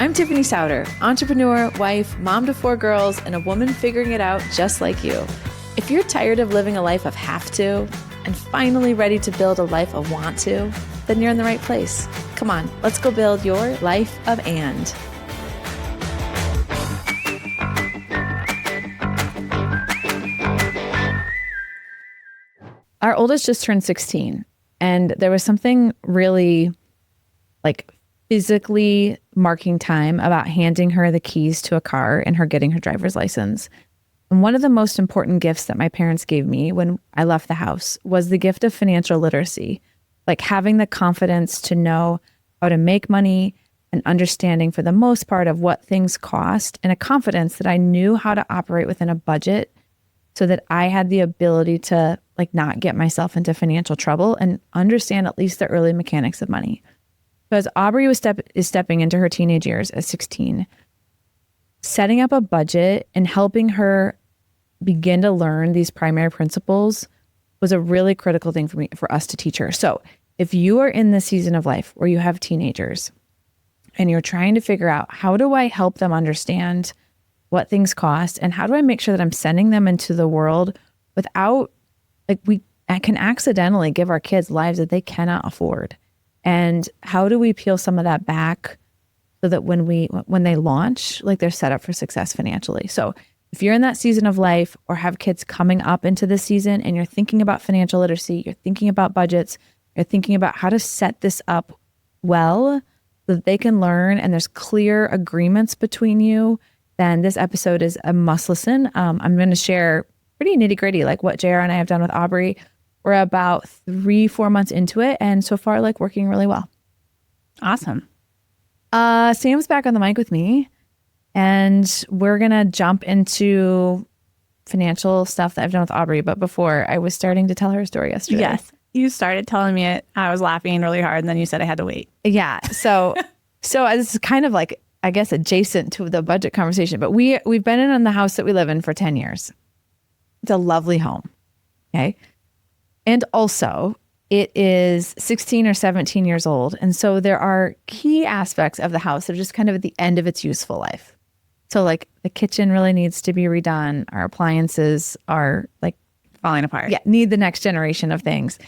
I'm Tiffany Souter, entrepreneur, wife, mom to 4 girls, and a woman figuring it out just like you. If you're tired of living a life of have to and finally ready to build a life of want to, then you're in the right place. Come on, let's go build your life of and. Our oldest just turned 16, and there was something really physically marking time about handing her the keys to a car and her getting her driver's license. And one of the most important gifts that my parents gave me when I left the house was the gift of financial literacy, like having the confidence to know how to make money and understanding for the most part of what things cost, and a confidence that I knew how to operate within a budget so that I had the ability to not get myself into financial trouble and understand at least the early mechanics of money. Because Aubrey is stepping into her teenage years at 16, setting up a budget and helping her begin to learn these primary principles was a really critical thing for us to teach her. So if you are in this season of life where you have teenagers and you're trying to figure out, how do I help them understand what things cost, and how do I make sure that I'm sending them into the world without, I can accidentally give our kids lives that they cannot afford. And how do we peel some of that back so that when they launch, they're set up for success financially? So if you're in that season of life or have kids coming up into this season and you're thinking about financial literacy, you're thinking about budgets, you're thinking about how to set this up well so that they can learn and there's clear agreements between you, then this episode is a must listen. I'm going to share pretty nitty gritty, what JR and I have done with Aubrey. We're about 3-4 months into it, and so far, working really well. Awesome. Sam's back on the mic with me, and we're going to jump into financial stuff that I've done with Aubrey. But before, I was starting to tell her a story yesterday. Yes. You started telling me it. I was laughing really hard, and then you said I had to wait. Yeah. So this is kind of I guess, adjacent to the budget conversation. But we've been in the house that we live in for 10 years. It's a lovely home. Okay. And also, it is 16 or 17 years old. And so there are key aspects of the house that are just kind of at the end of its useful life. So the kitchen really needs to be redone. Our appliances are falling apart. Yeah, need the next generation of things.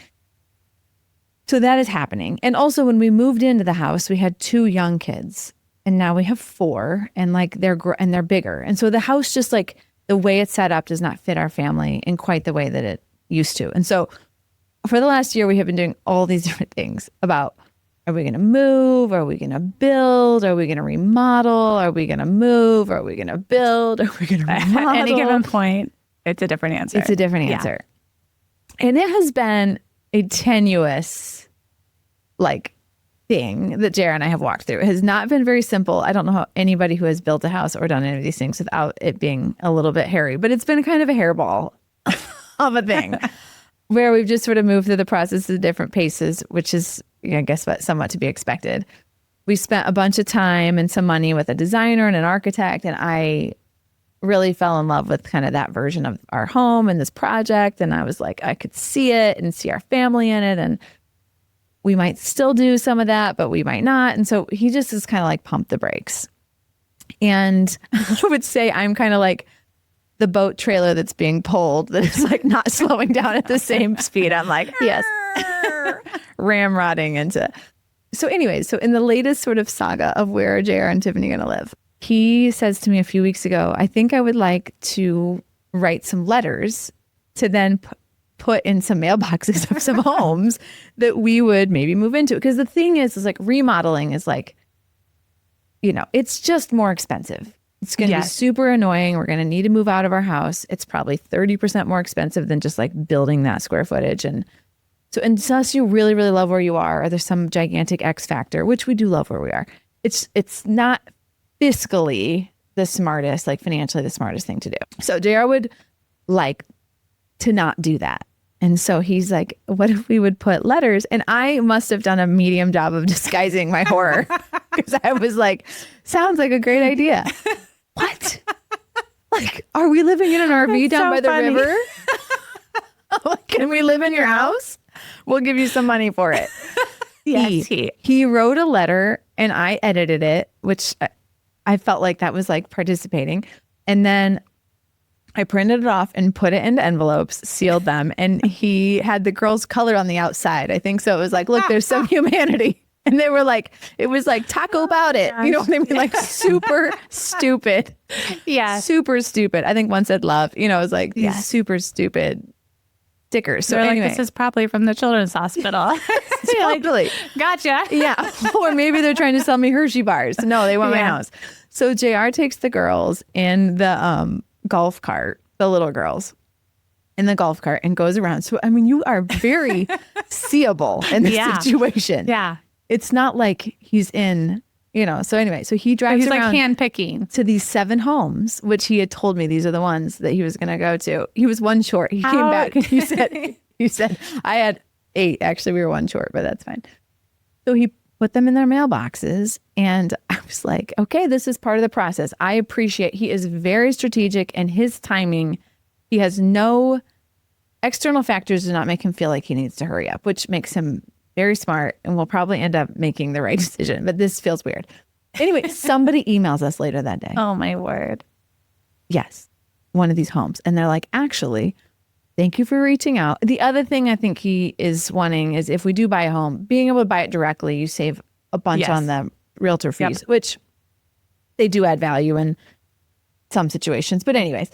So that is happening. And also when we moved into the house, we had 2 young kids. And now we have 4, and they're bigger. And so the house just the way it's set up does not fit our family in quite the way that it used to. And so for the last year, we have been doing all these different things about, are we going to move? Are we going to build? Are we going to remodel? Are we going to move? Are we going to build? Are we going to remodel? At any given point, it's a different answer. It's a different answer. Yeah. And it has been a tenuous, thing that Jara and I have walked through. It has not been very simple. I don't know how anybody who has built a house or done any of these things without it being a little bit hairy, but it's been kind of a hairball of a thing where we've just sort of moved through the process at different paces, which is, I guess, somewhat to be expected. We spent a bunch of time and some money with a designer and an architect, and I really fell in love with kind of that version of our home and this project. And I was I could see it and see our family in it, and we might still do some of that, but we might not. And so he just is kind of pump the brakes. And I would say I'm kind of the boat trailer that's being pulled that is not slowing down at the same speed. I'm yes, ramrodding into. So anyways, so in the latest sort of saga of where JR and Tiffany are going to live, he says to me a few weeks ago, I think I would like to write some letters to then put in some mailboxes of some homes that we would maybe move into. Because the thing is remodeling is it's just more expensive. It's going to be super annoying. We're going to need to move out of our house. It's probably 30% more expensive than just building that square footage. And so unless you really, really love where you are, or there's some gigantic X factor, which we do love where we are, it's not fiscally the smartest, financially the smartest thing to do. So JR would to not do that. And so he's what if we would put letters? And I must have done a medium job of disguising my horror, because I was sounds like a great idea. What? Are we living in an RV down by the river? Can we live in your house? We'll give you some money for it. Yes, He wrote a letter and I edited it, which I felt like that was like participating. And then I printed it off and put it into envelopes, sealed them, and he had the girls colored on the outside. I think so. It was like, look, there's some humanity. And they were like, it was like taco about it. You know what I mean? Like super stupid. Yeah. Super stupid. I think one said love. You know, it was like these super stupid stickers. So They're anyway. like, this is probably from the children's hospital. Totally. Gotcha. Yeah. Or maybe they're trying to sell me Hershey bars. No, they want my house. So JR takes the girls in the golf cart, the little girls in the golf cart, and goes around. So, I mean, you are very seeable in this situation. Yeah. It's not like he's in, you know. So anyway, so he drives He's around like hand picking to these 7 homes, which he had told me these are the ones that he was going to go to. He was 1 short. He came back and he said, I had 8. Actually, we were 1 short, but that's fine. So he put them in their mailboxes. And I was like, okay, this is part of the process. I appreciate he is very strategic and his timing. He has no external factors do not make him feel like he needs to hurry up, which makes him very smart and will probably end up making the right decision. But this feels weird. Anyway, somebody emails us later that day. Oh, my word. Yes. One of these homes. And they're like, actually, thank you for reaching out. The other thing I think he is wanting is if we do buy a home, being able to buy it directly, you save a bunch on the realtor fees, which they do add value in some situations. But anyways,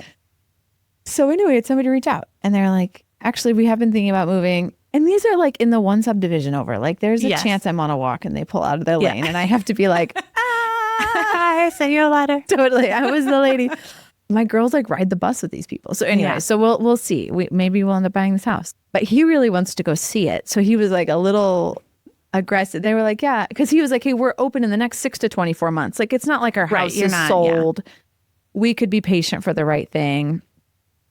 so anyway, it's somebody reach out and they're like, actually, we have been thinking about moving. And these are like in the one subdivision over. Like there's a chance I'm on a walk and they pull out of their lane and I have to be like, I sent you a letter. Totally. I was the lady. My girls like ride the bus with these people. So anyway, so we'll see. Maybe we'll end up buying this house. But he really wants to go see it. So he was like a little aggressive. They were like, yeah, because he was like, hey, we're open in the next 6 to 24 months. Like it's not like our house is sold. We could be patient for the right thing.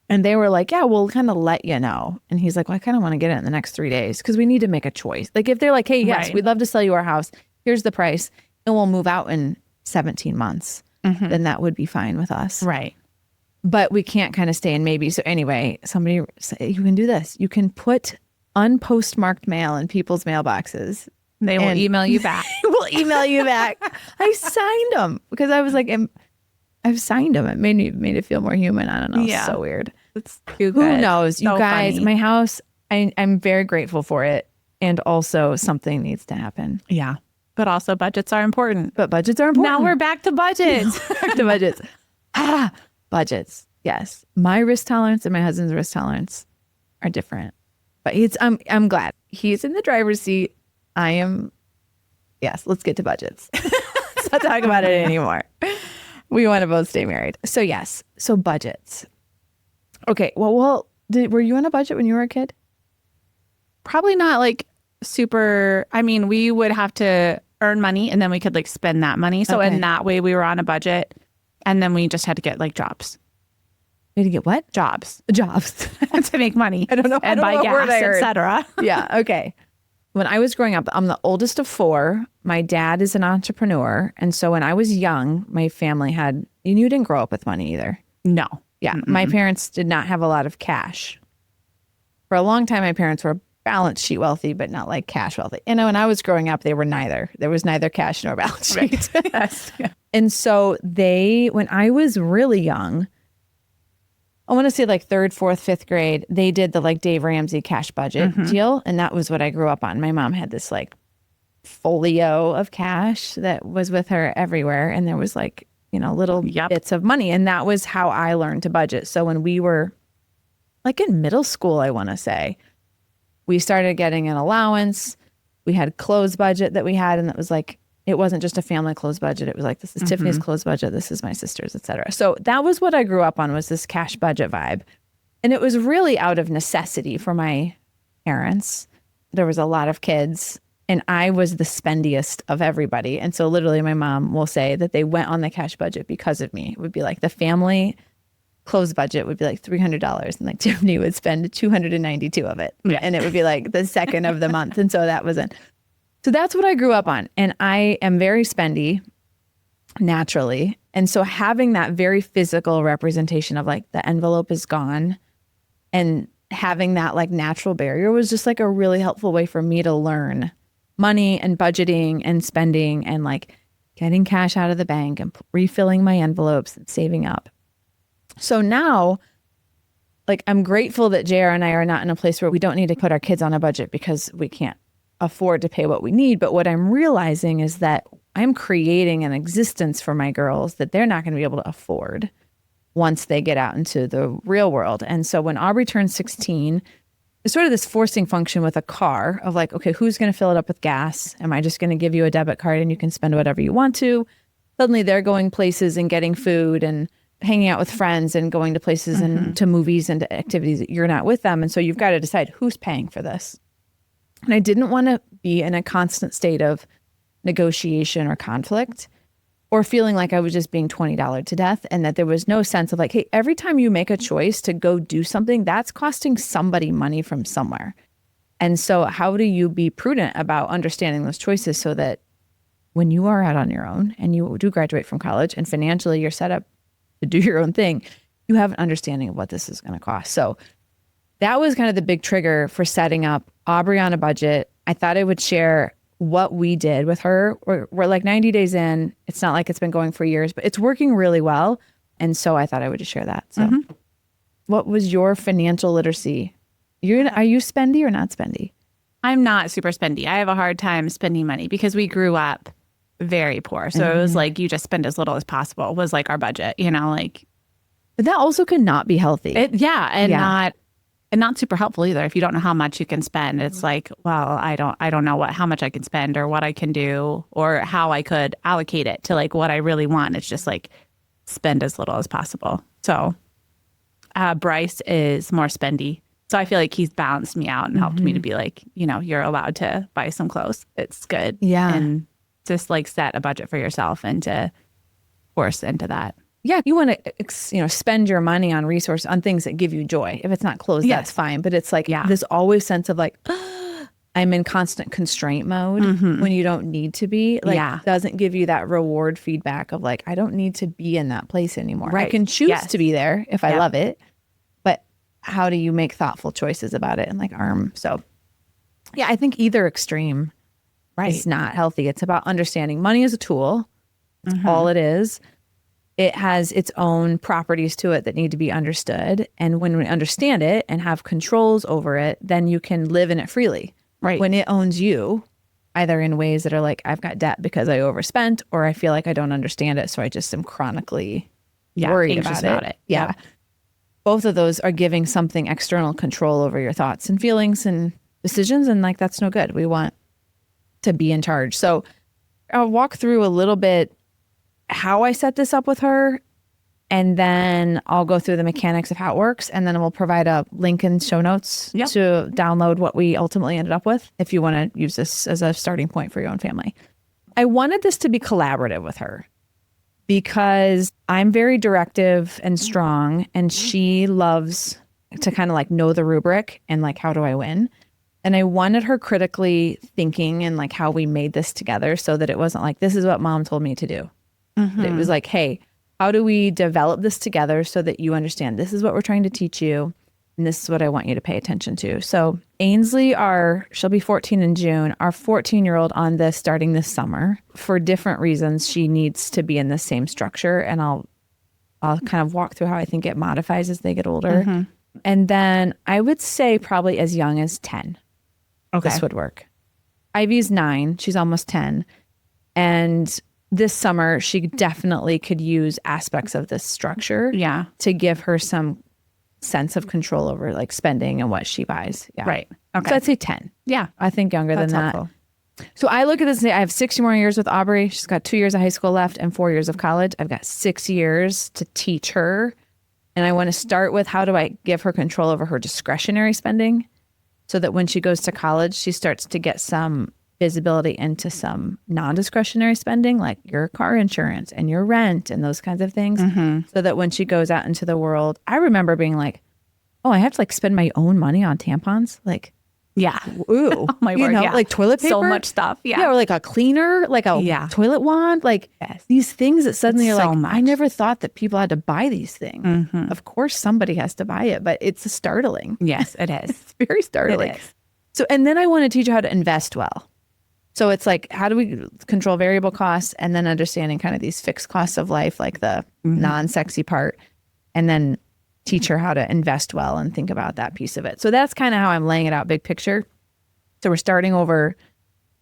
And they were like, yeah, we'll kind of let you know. And he's like, well, I kind of want to get it in the next 3 days because we need to make a choice. Like if they're like, hey, yes, we'd love to sell you our house. Here's the price. And we'll move out in 17 months. Then that would be fine with us. Right. But we can't kind of stay in maybe. So anyway, somebody said, you can do this. You can put unpostmarked mail in people's mailboxes. They will email you back. We'll email you back. I signed them because I was like, I've signed them. It made it feel more human. I don't know. Yeah. It's so weird. It's too good. Who knows? So you guys, funny. My house, I'm very grateful for it. And also something needs to happen. Yeah. But also budgets are important. But budgets are important. Now we're back to budgets. Back to budgets. Budgets. Yes. My risk tolerance and my husband's risk tolerance are different. But I'm glad. He's in the driver's seat. I am. Yes. Let's get to budgets. Let's not talk about it anymore. We want to both stay married. So yes. So budgets. Okay. Well, were you on a budget when you were a kid? Probably not like super. I mean, we would have to earn money and then we could like spend that money. So in that way, we were on a budget. And then we just had to get like jobs. You had to get what? Jobs To make money. I don't know. And buy gas, etc. Yeah. Okay. When I was growing up, I'm the oldest of 4. My dad is an entrepreneur. And so when I was young, my family you didn't grow up with money either. No. Yeah. My parents did not have a lot of cash. For a long time, my parents were balance sheet wealthy, but not like cash wealthy. And when I was growing up, they were neither. There was neither cash nor balance sheet. Yes. Yeah. And so when I was really young, I want to say like 3rd, 4th, 5th grade, they did the like Dave Ramsey cash budget deal. And that was what I grew up on. My mom had this like folio of cash that was with her everywhere. And there was like, little bits of money. And that was how I learned to budget. So when we were like in middle school, I want to say, we started getting an allowance. We had clothes budget that we had. And that was like, it wasn't just a family clothes budget. It was like, this is Tiffany's clothes budget. This is my sister's, etc. So that was what I grew up on, was this cash budget vibe. And it was really out of necessity for my parents. There was a lot of kids and I was the spendiest of everybody. And so literally my mom will say that they went on the cash budget because of me. It would be like the family clothes budget would be like $300 and like Tiffany would spend 292 of it. Yeah. And it would be like the second of the month. And so that wasn't. So that's what I grew up on. And I am very spendy naturally. And so having that very physical representation of like the envelope is gone and having that like natural barrier was just like a really helpful way for me to learn money and budgeting and spending and like getting cash out of the bank and refilling my envelopes and saving up. So now, like, I'm grateful that JR and I are not in a place where we don't need to put our kids on a budget because we can't afford to pay what we need. But what I'm realizing is that I'm creating an existence for my girls that they're not going to be able to afford once they get out into the real world. And so when Aubrey turned 16, it's sort of this forcing function with a car of like, okay, who's going to fill it up with gas? Am I just going to give you a debit card and you can spend whatever you want to? Suddenly they're going places and getting food and hanging out with friends and going to places and to movies and to activities that you're not with them. And so you've got to decide who's paying for this. And I didn't want to be in a constant state of negotiation or conflict or feeling like I was just being $20 to death and that there was no sense of like, hey, every time you make a choice to go do something, that's costing somebody money from somewhere. And so how do you be prudent about understanding those choices so that when you are out on your own and you do graduate from college and financially you're set up to do your own thing, you have an understanding of what this is going to cost. So that was kind of the big trigger for setting up Aubrey on a budget. I thought I would share what we did with her. We're like 90 days in. It's not like it's been going for years, but it's working really well. And so I thought I would just share that. So what was your financial literacy? Are you spendy or not spendy? I'm not super spendy. I have a hard time spending money because we grew up very poor. So it was like, you just spend as little as possible was like our budget, you know, like. But that also could not be healthy. Not super helpful either. If you don't know how much you can spend, it's like, well, I don't know how much I can spend or what I can do or how I could allocate it to like what I really want. It's just like spend as little as possible. So Bryce is more spendy. So I feel like he's balanced me out and helped me to be like, you know, you're allowed to buy some clothes. It's good. Yeah. And just like set a budget for yourself and to force into that. Yeah, you want to, spend your money on resources, on things that give you joy. If it's not clothes, that's fine. But it's like this always sense of like, I'm in constant constraint mode when you don't need to be. Like, doesn't give you that reward feedback of like, I don't need to be in that place anymore. Right. I can choose to be there if I love it. But how do you make thoughtful choices about it and like So, yeah, I think either extreme is not healthy. It's about understanding money as a tool. That's all it is. It has its own properties to it that need to be understood. And when we understand it and have controls over it, then you can live in it freely. Right. When it owns you, either in ways that are like, I've got debt because I overspent, or I feel like I don't understand it. So I just am chronically worried about it. Yeah. Both of those are giving something external control over your thoughts and feelings and decisions. And like, that's no good. We want to be in charge. So I'll walk through a little bit how I set this up with her, and then I'll go through the mechanics of how it works, and then we'll provide a link in show notes to download what we ultimately ended up with if you want to use this as a starting point for your own family. I wanted this to be collaborative with her because I'm very directive and strong, and she loves to kind of like know the rubric and like, how do I win? And I wanted her critically thinking and like how we made this together so that it wasn't like, this is what mom told me to do. It was like, hey, how do we develop this together so that you understand this is what we're trying to teach you and this is what I want you to pay attention to. So Ainsley, she'll be 14 in June, our 14-year-old on this starting this summer. For different reasons, she needs to be in the same structure, and I'll kind of walk through how I think it modifies as they get older. And then I would say probably as young as 10. This would work. Ivy's 9. She's almost 10. And this summer, she definitely could use aspects of this structure to give her some sense of control over like spending and what she buys. Yeah. Right. Okay. So I'd say 10. Yeah. I think younger than that. Helpful. So I look at this and say, I have 60 more years with Aubrey. She's got 2 years of high school left and 4 years of college. I've got 6 years to teach her. And I want to start with, how do I give her control over her discretionary spending so that when she goes to college, she starts to get some visibility into some non-discretionary spending, like your car insurance and your rent and those kinds of things. So that when she goes out into the world, I remember being like, oh, I have to like spend my own money on tampons. Like, ooh, oh my word, like toilet paper. So much stuff. Yeah. Or like a cleaner, like a toilet wand, like these things that suddenly are like, I never thought that people had to buy these things. Of course, somebody has to buy it, but it's startling. Yes, it is. It's very startling. So, and then I want to teach her how to invest well. So it's like, how do we control variable costs and then understanding kind of these fixed costs of life, like the non-sexy part, and then teach her how to invest well and think about that piece of it. So that's kind of how I'm laying it out big picture. So we're starting over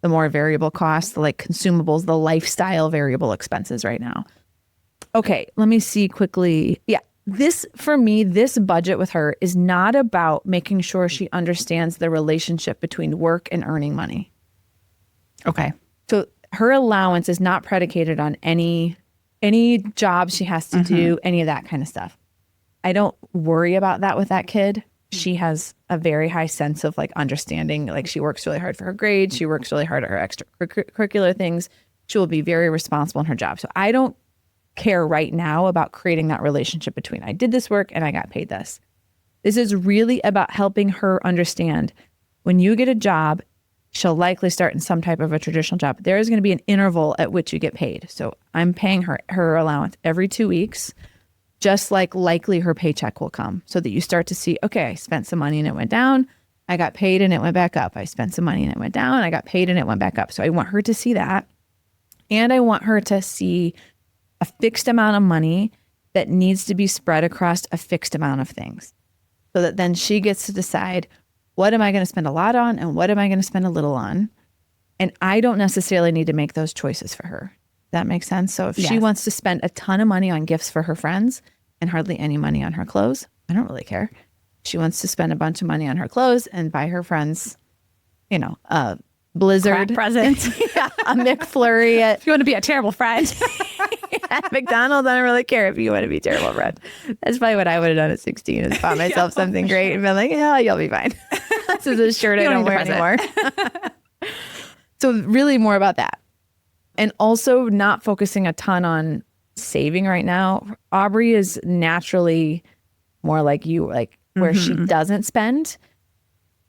the more variable costs, the like consumables, the lifestyle variable expenses right now. Okay, let me see quickly. Yeah, this for me, this budget with her is not about making sure she understands the relationship between work and earning money. Okay. So her allowance is not predicated on any job she has to do, any of that kind of stuff. I don't worry about that with that kid. She has a very high sense of like understanding. Like she works really hard for her grades. She works really hard at her extracurricular things. She will be very responsible in her job. So I don't care right now about creating that relationship between I did this work and I got paid this. This is really about helping her understand when you get a job, she'll likely start in some type of a traditional job. There is going to be an interval at which you get paid. So I'm paying her allowance every 2 weeks, just like likely her paycheck will come, so that you start to see, okay, I spent some money and it went down. I got paid and it went back up. I spent some money and it went down. I got paid and it went back up. So I want her to see that. And I want her to see a fixed amount of money that needs to be spread across a fixed amount of things, so that then she gets to decide, what am I going to spend a lot on and what am I going to spend a little on? And I don't necessarily need to make those choices for her. That makes sense? So if she wants to spend a ton of money on gifts for her friends and hardly any money on her clothes, I don't really care. She wants to spend a bunch of money on her clothes and buy her friends, a Blizzard present, a McFlurry if you want to be a terrible friend at McDonald's. I don't really care if you want to be a terrible friend. That's probably what I would have done at 16, is bought myself something great and been like, yeah, you'll be fine. This is a shirt I don't wear anymore. So really more about that. And also not focusing a ton on saving right now. Aubrey is naturally more like you, like where she doesn't spend.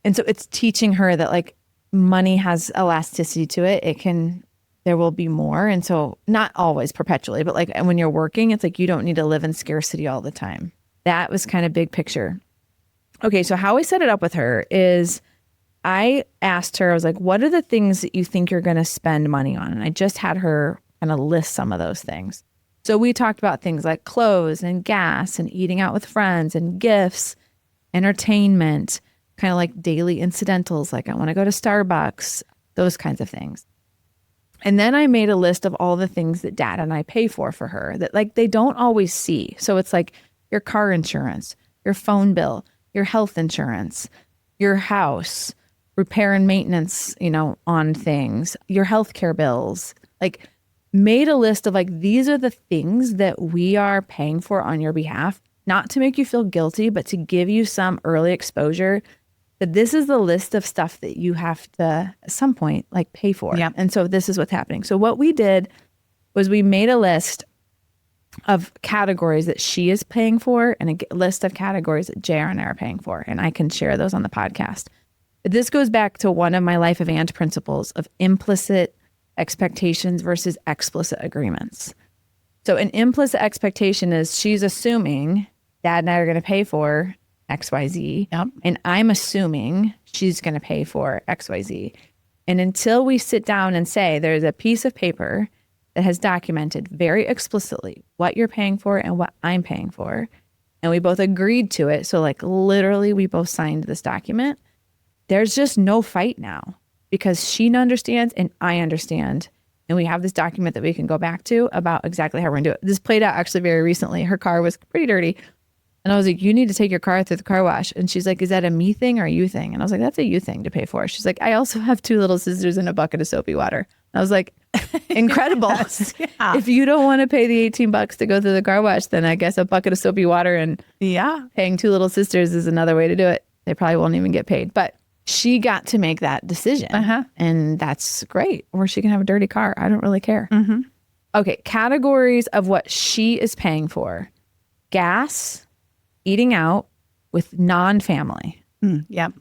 And so it's teaching her that like money has elasticity to it. There will be more. And so not always perpetually, but like when you're working, it's like you don't need to live in scarcity all the time. That was kind of big picture. Okay, so how I set it up with her is I asked her, I was like, what are the things that you think you're going to spend money on? And I just had her kind of list some of those things. So we talked about things like clothes and gas and eating out with friends and gifts, entertainment, kind of like daily incidentals, like I want to go to Starbucks, those kinds of things. And then I made a list of all the things that Dad and I pay for her that like they don't always see. So it's like your car insurance, your phone bill, your health insurance, your house, repair and maintenance, on things, your healthcare bills, like made a list of like, these are the things that we are paying for on your behalf, not to make you feel guilty, but to give you some early exposure that this is the list of stuff that you have to at some point like pay for. Yep. And so this is what's happening. So what we did was we made a list of categories that she is paying for and a list of categories that JR and I are paying for. And I can share those on the podcast. But this goes back to one of my life of and principles of implicit expectations versus explicit agreements. So an implicit expectation is she's assuming Dad and I are going to pay for XYZ. Yep. And I'm assuming she's going to pay for XYZ. And until we sit down and say there's a piece of paper that has documented very explicitly what you're paying for and what I'm paying for, and we both agreed to it, so like literally we both signed this document, there's just no fight now because she understands and I understand. And we have this document that we can go back to about exactly how we're going to do it. This played out actually very recently. Her car was pretty dirty. And I was like, you need to take your car through the car wash. And she's like, is that a me thing or a you thing? And I was like, that's a you thing to pay for. She's like, I also have 2 little sisters and a bucket of soapy water. And I was like, incredible. Yes. Yeah. If you don't want to pay the $18 to go through the car wash, then I guess a bucket of soapy water and paying 2 little sisters is another way to do it. They probably won't even get paid. But she got to make that decision. And that's great. Or she can have a dirty car. I don't really care. Okay, categories of what she is paying for. Gas, eating out with non-family. Yep.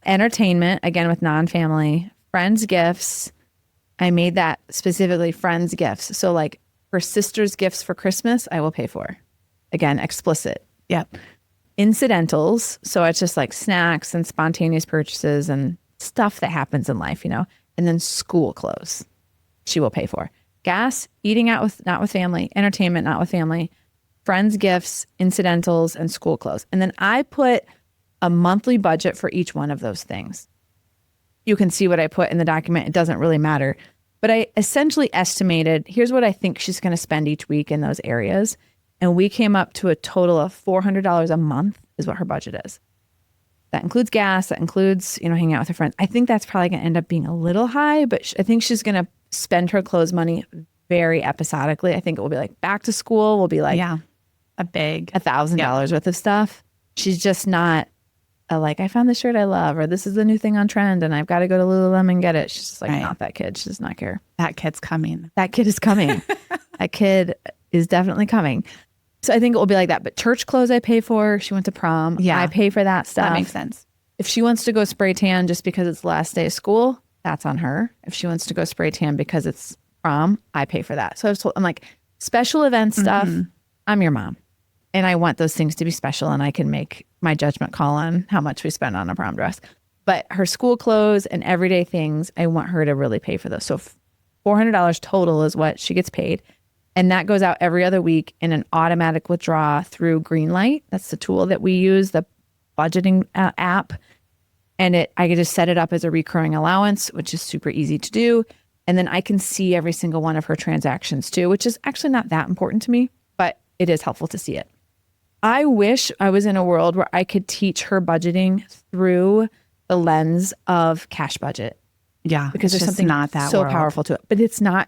Entertainment, again with non-family. Friends' gifts. I made that specifically friends' gifts. So like her sister's gifts for Christmas, I will pay for. Again, explicit. Yep. Incidentals. So it's just like snacks and spontaneous purchases and stuff that happens in life, And and then school clothes she will pay for. Gas, eating out with not with family, entertainment not with family, friends, gifts, incidentals, and school clothes. And then I put a monthly budget for each one of those things. You can see what I put in the document. It doesn't really matter. But I essentially estimated, here's what I think she's going to spend each week in those areas. And we came up to a total of $400 a month is what her budget is. That includes gas. That includes, hanging out with her friends. I think that's probably going to end up being a little high, but I think she's going to spend her clothes money very episodically. I think it will be like back to school will be like a big $1,000 worth of stuff. She's just not I found this shirt I love, or this is the new thing on trend and I've got to go to Lululemon and get it. She's just not that kid. She does not care. That kid's coming. That kid is coming. That kid is definitely coming. So I think it will be like that. But church clothes I pay for. She went to prom. I pay for that stuff. That makes sense. If she wants to go spray tan just because it's the last day of school, that's on her. If she wants to go spray tan because it's prom, I pay for that. So I'm like, special event stuff, I'm your mom. And I want those things to be special and I can make my judgment call on how much we spend on a prom dress. But her school clothes and everyday things, I want her to really pay for those. So $400 total is what she gets paid. And that goes out every other week in an automatic withdrawal through Greenlight. That's the tool that we use, the budgeting app. And I could just set it up as a recurring allowance, which is super easy to do. And then I can see every single one of her transactions too, which is actually not that important to me, but it is helpful to see it. I wish I was in a world where I could teach her budgeting through the lens of cash budget. Yeah. Because there's something not that so world. powerful to it. But it's not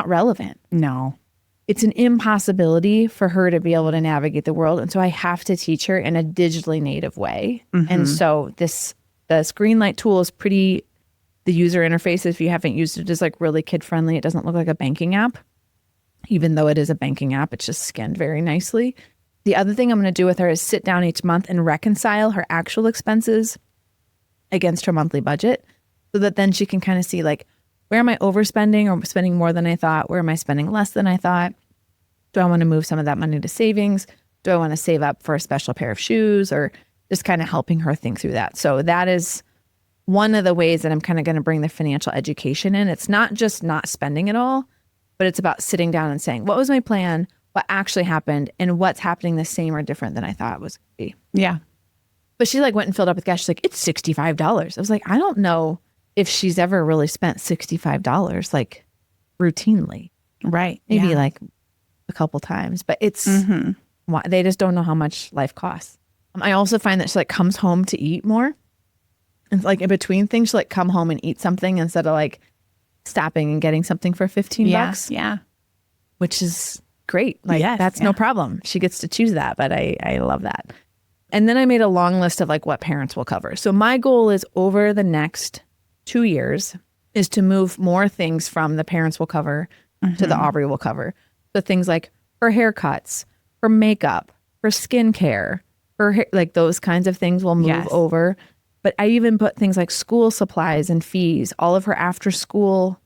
relevant. No. It's an impossibility for her to be able to navigate the world. And so I have to teach her in a digitally native way. And so this Greenlight tool is the user interface, if you haven't used it, is really kid friendly. It doesn't look like a banking app. Even though it is a banking app, it's just skinned very nicely. The other thing I'm going to do with her is sit down each month and reconcile her actual expenses against her monthly budget so that then she can kind of see where am I overspending or spending more than I thought? Where am I spending less than I thought? Do I want to move some of that money to savings? Do I want to save up for a special pair of shoes, or just kind of helping her think through that? So that is one of the ways that I'm kind of going to bring the financial education in. It's not just not spending it all, but it's about sitting down and saying, what was my plan? What actually happened, and what's happening the same or different than I thought it was going to be. Yeah. But she went and filled up with gas. She's like, it's $65. I was like, I don't know if she's ever really spent $65 routinely. Right. Maybe a couple times, but it's they just don't know how much life costs. I also find that she comes home to eat more. And in between things, she'll come home and eat something instead of stopping and getting something for $15. Yeah. Which is great. That's no problem. She gets to choose that, but I love that. And then I made a long list of what parents will cover. So my goal is over the next 2 years is to move more things from the parents will cover to the Aubrey will cover. So things like her haircuts, her makeup, her skincare, her hair, those kinds of things will move over. But I even put things like school supplies and fees, all of her after school,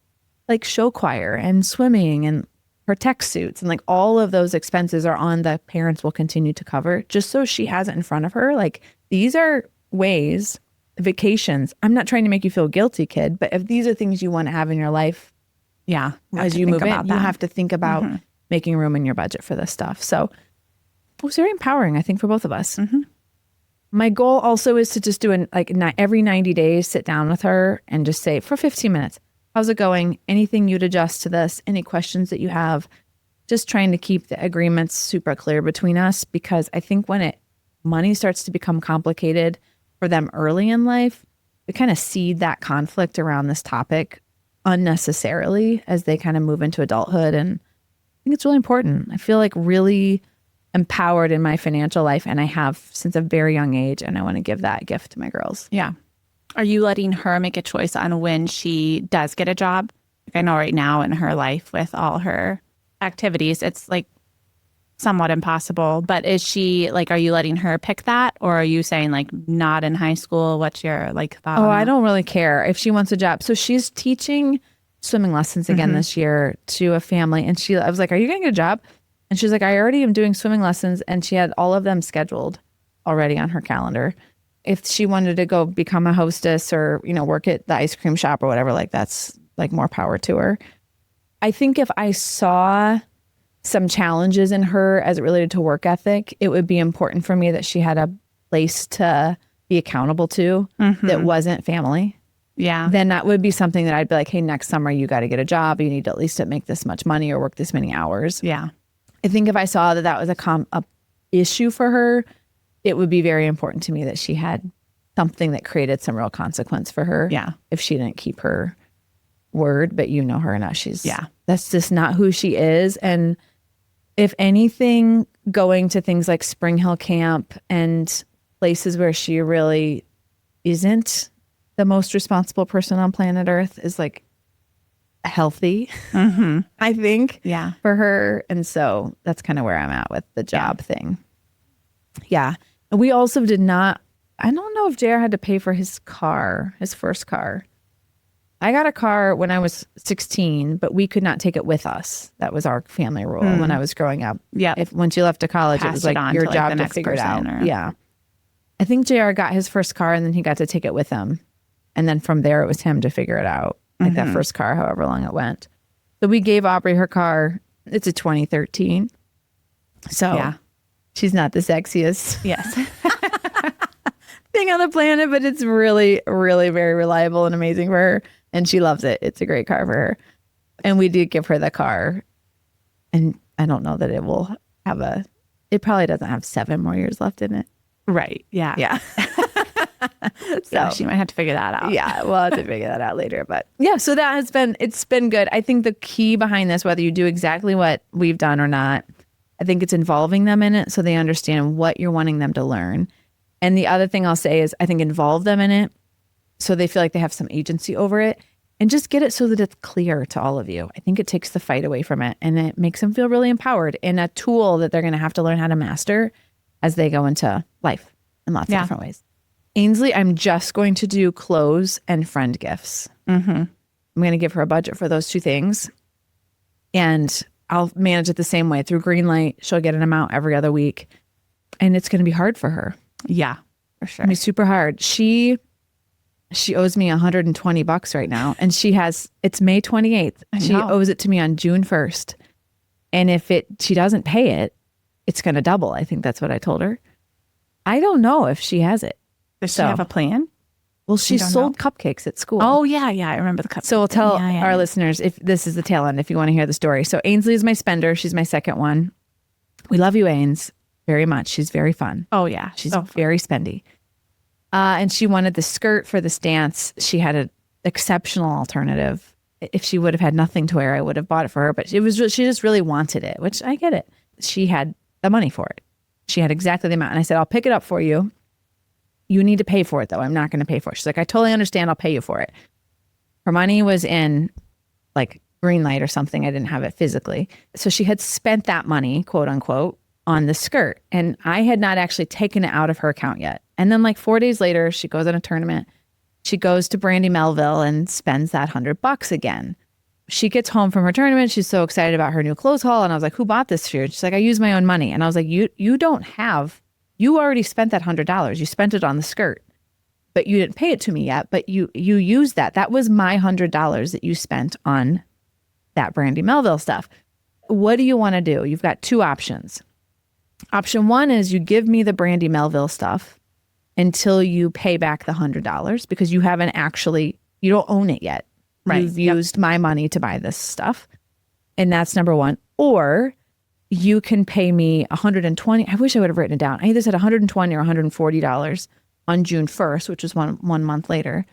show choir and swimming and her tech suits, and all of those expenses are on the parents will continue to cover, just so she has it in front of her. These are ways, vacations. I'm not trying to make you feel guilty, kid, but if these are things you want to have in your life, as you move in, you have to think about making room in your budget for this stuff. So it was very empowering, I think, for both of us. My goal also is to just do every 90 days, sit down with her and just say for 15 minutes, how's it going? Anything you'd adjust to this? Any questions that you have? Just trying to keep the agreements super clear between us, because I think when money starts to become complicated for them early in life, we kind of seed that conflict around this topic unnecessarily as they kind of move into adulthood. And I think it's really important. I feel really empowered in my financial life, and I have since a very young age, and I want to give that gift to my girls. Yeah. Are you letting her make a choice on when she does get a job? I know right now in her life with all her activities, it's somewhat impossible. But is she are you letting her pick that? Or are you saying not in high school? What's your thought on that? I don't really care if she wants a job. So she's teaching swimming lessons again this year to a family. And I was like, are you going to get a job? And she's like, I already am doing swimming lessons. And she had all of them scheduled already on her calendar. if she wanted to go become a hostess or, work at the ice cream shop or whatever, like that's like more power to her. I think if I saw some challenges in her as it related to work ethic, it would be important for me that she had a place to be accountable to that wasn't family. Yeah. Then that would be something that I'd be like, hey, next summer you got to get a job. You need to at least make this much money or work this many hours. Yeah. I think if I saw that was a issue for her, it would be very important to me that she had something that created some real consequence for her. Yeah. If she didn't keep her word, but you know her enough. Yeah. That's just not who she is. And if anything, going to things like Spring Hill Camp and places where she really isn't the most responsible person on planet Earth is like healthy, I think, for her. And so that's kind of where I'm at with the job thing. Yeah. And we also did not, I don't know if JR had to pay for his car, his first car. I got a car when I was 16, but we could not take it with us. That was our family rule when I was growing up. Yeah. Once you left to college, Pass it was like on your to, like, job the to next figure it out. person or- Yeah. I think JR got his first car and then he got to take it with him. And then from there, it was him to figure it out. Like that first car, however long it went. So we gave Aubrey her car. It's a 2013. So she's not the sexiest Yes. thing on the planet, but it's really, really very reliable and amazing for her. And she loves it. It's a great car for her. And we did give her the car. And I don't know that it will have it probably doesn't have 7 more years left in it. Right. Yeah. Yeah. So she might have to figure that out. Yeah, we'll have to figure that out later. But yeah, so it's been good. I think the key behind this, whether you do exactly what we've done or not, I think it's involving them in it so they understand what you're wanting them to learn. And the other thing I'll say is I think involve them in it so they feel like they have some agency over it and just get it so that it's clear to all of you. I think it takes the fight away from it and it makes them feel really empowered and a tool that they're going to have to learn how to master as they go into life in lots of different ways. Ainsley, I'm just going to do clothes and friend gifts. I'm going to give her a budget for those two things. And I'll manage it the same way through Greenlight. She'll get an amount every other week. And it's going to be hard for her. Yeah, for sure. It'll be super hard. She owes me $120 right now. And it's May 28th. She owes it to me on June 1st. And if she doesn't pay it, it's going to double. I think that's what I told her. I don't know if she has it. Does she have a plan? Well, she sold cupcakes at school. Oh, yeah. I remember the cupcakes. So we'll tell our listeners if this is the tail end, if you want to hear the story. So Ainsley is my spender. She's my second one. We love you, Ains, very much. She's very fun. Oh, yeah. She's very spendy. And she wanted the skirt for this dance. She had an exceptional alternative. If she would have had nothing to wear, I would have bought it for her. But she just really wanted it, which I get it. She had the money for it. She had exactly the amount. And I said, I'll pick it up for you. You need to pay for it, though. I'm not going to pay for it. She's like, I totally understand. I'll pay you for it. Her money was in like Greenlight or something. I didn't have it physically. So she had spent that money, quote unquote, on the skirt. And I had not actually taken it out of her account yet. And then like 4 days later, she goes on a tournament. She goes to Brandy Melville and spends that $100 again. She gets home from her tournament. She's so excited about her new clothes haul. And I was like, who bought this for you? She's like, I use my own money. And I was like, you already spent that $100. You spent it on the skirt, but you didn't pay it to me yet. But you used that. That was my $100 that you spent on that Brandy Melville stuff. What do you want to do? You've got two options. Option one is you give me the Brandy Melville stuff until you pay back the $100 because you don't own it yet. Right. You've used my money to buy this stuff. And that's number one. Or you can pay me $120. I wish I would have written it down. I either said $120 or $140 on June 1st, which is one month later,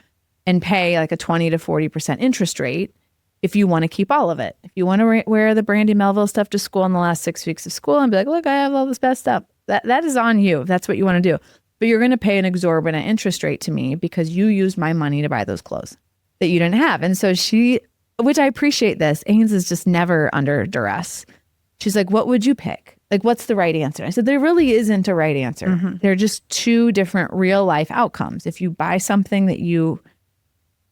and pay like a 20 to 40% interest rate if you want to keep all of it. If you want to wear the Brandy Melville stuff to school in the last 6 weeks of school and be like, look, I have all this best stuff. That is on you if that's what you want to do. But you're going to pay an exorbitant interest rate to me because you used my money to buy those clothes that you didn't have. And so which I appreciate this, Ains is just never under duress. She's like, what would you pick? Like, what's the right answer? I said, there really isn't a right answer. Mm-hmm. They're just two different real life outcomes. If you buy something that you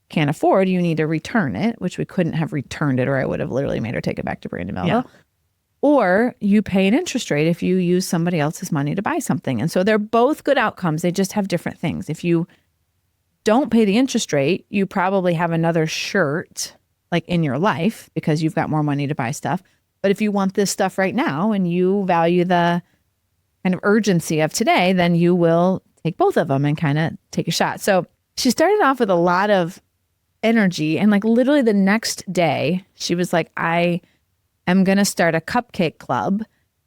can't afford, you need to return it, which we couldn't have returned it or I would have literally made her take it back to Brandy Melville. Yeah. Or you pay an interest rate if you use somebody else's money to buy something. And so they're both good outcomes. They just have different things. If you don't pay the interest rate, you probably have another shirt like in your life because you've got more money to buy stuff. But if you want this stuff right now and you value the kind of urgency of today, then you will take both of them and kind of take a shot. So she started off with a lot of energy. And like literally the next day, she was like, I am going to start a cupcake club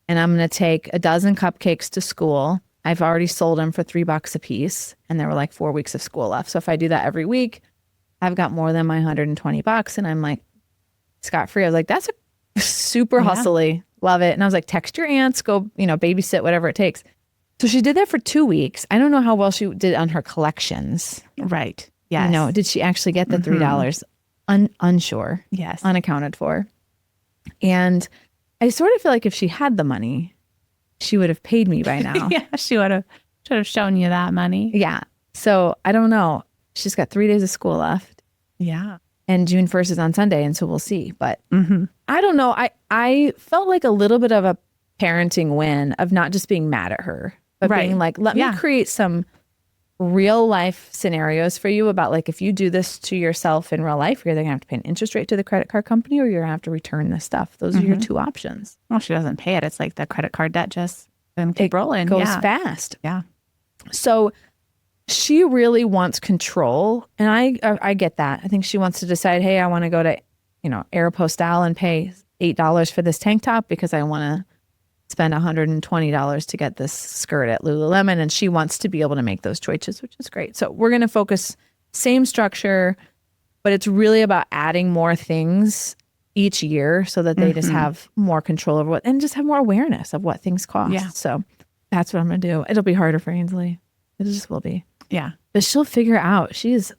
and I'm going to take a dozen cupcakes to school. I've already sold them for $3 a piece. And there were like 4 weeks of school left. So if I do that every week, I've got more than my $120. And I'm like, scot-free. I was like, that's a super hustly. Love it. And I was like, text your aunts, go, babysit, whatever it takes. So she did that for 2 weeks. I don't know how well she did on her collections. Right. Yes. Did she actually get the $3? Unsure. Yes. Unaccounted for. And I sort of feel like if she had the money, she would have paid me by now. Yeah, she should have shown you that money. Yeah. So I don't know. She's got 3 days of school left. Yeah. And June 1st is on Sunday. And so we'll see. But I don't know. I felt like a little bit of a parenting win of not just being mad at her, but being like, let me create some real life scenarios for you about like, if you do this to yourself in real life, you're either gonna have to pay an interest rate to the credit card company or you're gonna have to return this stuff. Those are your two options. Well, she doesn't pay it. It's like the credit card debt just keep rolling. Goes fast. Yeah. So she really wants control. And I get that. I think she wants to decide, hey, I want to go to, Aeropostale and pay $8 for this tank top because I want to spend $120 to get this skirt at Lululemon. And she wants to be able to make those choices, which is great. So we're going to focus same structure, but it's really about adding more things each year so that they just have more control over and just have more awareness of what things cost. Yeah. So that's what I'm going to do. It'll be harder for Ainsley. It just will be. Yeah. But she'll figure it out. She is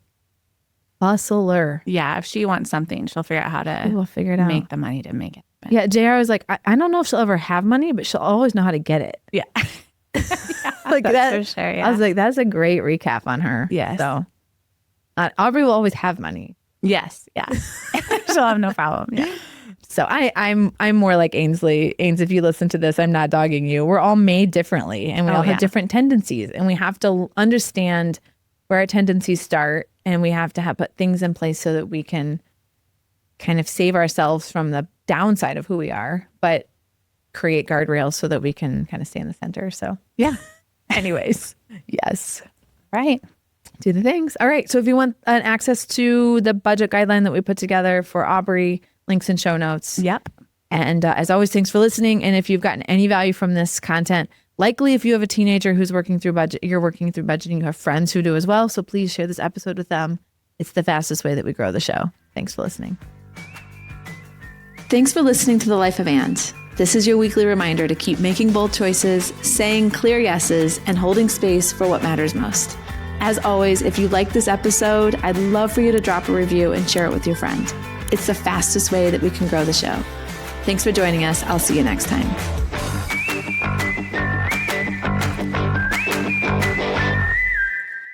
bustler. Yeah. If she wants something, she'll figure out how to We'll figure it out. make the money to make it. Yeah. JR was like, I don't know if she'll ever have money, but she'll always know how to get it. Yeah. Like that. For sure, yeah. I was like, that's a great recap on her. Yes. So Aubrey will always have money. Yes. Yeah. She'll have no problem. Yeah. So I'm more like Ainsley. Ains, if you listen to this, I'm not dogging you. We're all made differently and we all have different tendencies and we have to understand where our tendencies start and we have to put things in place so that we can kind of save ourselves from the downside of who we are, but create guardrails so that we can kind of stay in the center. So yeah. Anyways, yes. Right. Do the things. All right. So if you want access to the budget guideline that we put together for Aubrey, links in show notes. Yep. And as always, thanks for listening. And if you've gotten any value from this content, likely if you have a teenager who's working through you're working through budgeting, you have friends who do as well. So please share this episode with them. It's the fastest way that we grow the show. Thanks for listening. Thanks for listening to The Life of And. This is your weekly reminder to keep making bold choices, saying clear yeses, and holding space for what matters most. As always, if you like this episode, I'd love for you to drop a review and share it with your friend. It's the fastest way that we can grow the show. Thanks for joining us. I'll see you next time.